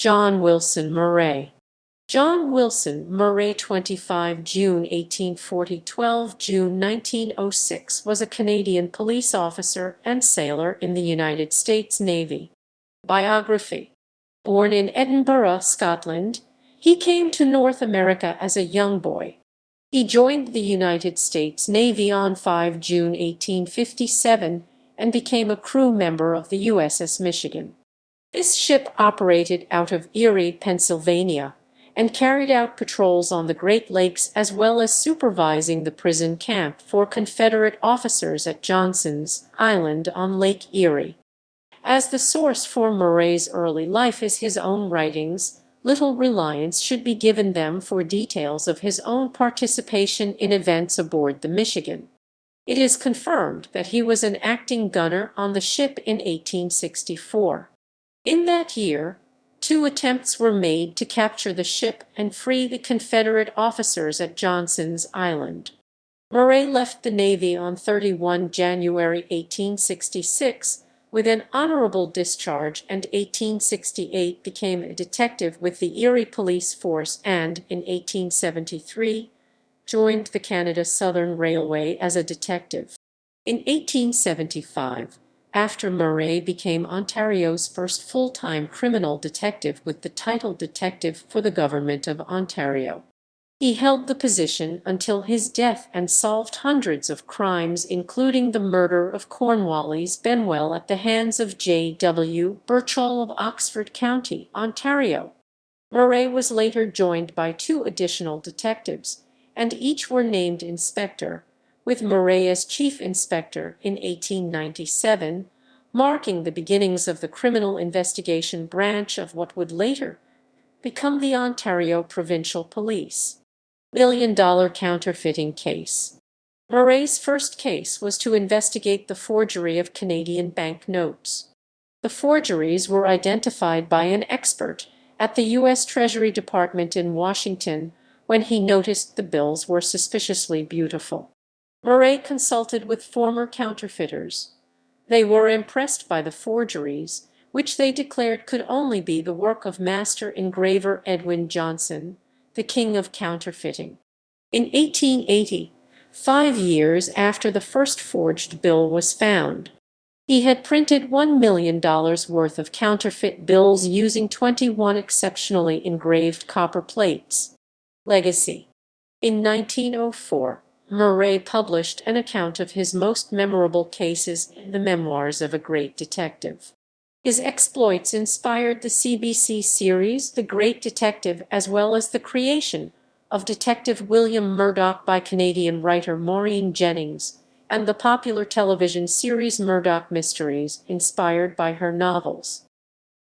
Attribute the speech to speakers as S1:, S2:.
S1: John Wilson Murray. John Wilson Murray, 25 June 1840 – 12 June 1906, was a Canadian police officer and sailor in the United States Navy. Biography. Born in Edinburgh, Scotland, he came to North America as a young boy. He joined the United States Navy on 5 June 1857 and became a crew member of the USS Michigan. This ship operated out of Erie, Pennsylvania, and carried out patrols on the Great Lakes as well as supervising the prison camp for Confederate officers at Johnson's Island on Lake Erie. As the source for Murray's early life is his own writings, little reliance should be given them for details of his own participation in events aboard the Michigan. It is confirmed that he was an acting gunner on the ship in 1864. In that year, 2 attempts were made to capture the ship and free the Confederate officers at Johnson's Island. Murray left the Navy on 31 January 1866 with an honorable discharge, and 1868 became a detective with the Erie Police Force and, in 1873, joined the Canada Southern Railway as a detective. In 1875, after Murray became Ontario's first full-time criminal detective with the title Detective for the Government of Ontario. He held the position until his death and solved hundreds of crimes, including the murder of Cornwallis Benwell at the hands of J.W. Birchall of Oxford County, Ontario. Murray was later joined by 2 additional detectives, and each were named inspector, with Murray as chief inspector in 1897, marking the beginnings of the criminal investigation branch of what would later become the Ontario Provincial Police. $1 million counterfeiting case. Murray's first case was to investigate the forgery of Canadian bank notes. The forgeries were identified by an expert at the U.S. Treasury Department in Washington when he noticed the bills were suspiciously beautiful. Murray consulted with former counterfeiters. They were impressed by the forgeries, which they declared could only be the work of master engraver Edwin Johnson, the king of counterfeiting. In 1880, 5 years after the first forged bill was found, he had printed $1 million worth of counterfeit bills using 21 exceptionally engraved copper plates. Legacy. In 1904, Murray published an account of his most memorable cases in the Memoirs of a Great Detective. His exploits inspired the CBC series The Great Detective, as well as the creation of Detective William Murdoch by Canadian writer Maureen Jennings, and the popular television series Murdoch Mysteries, inspired by her novels.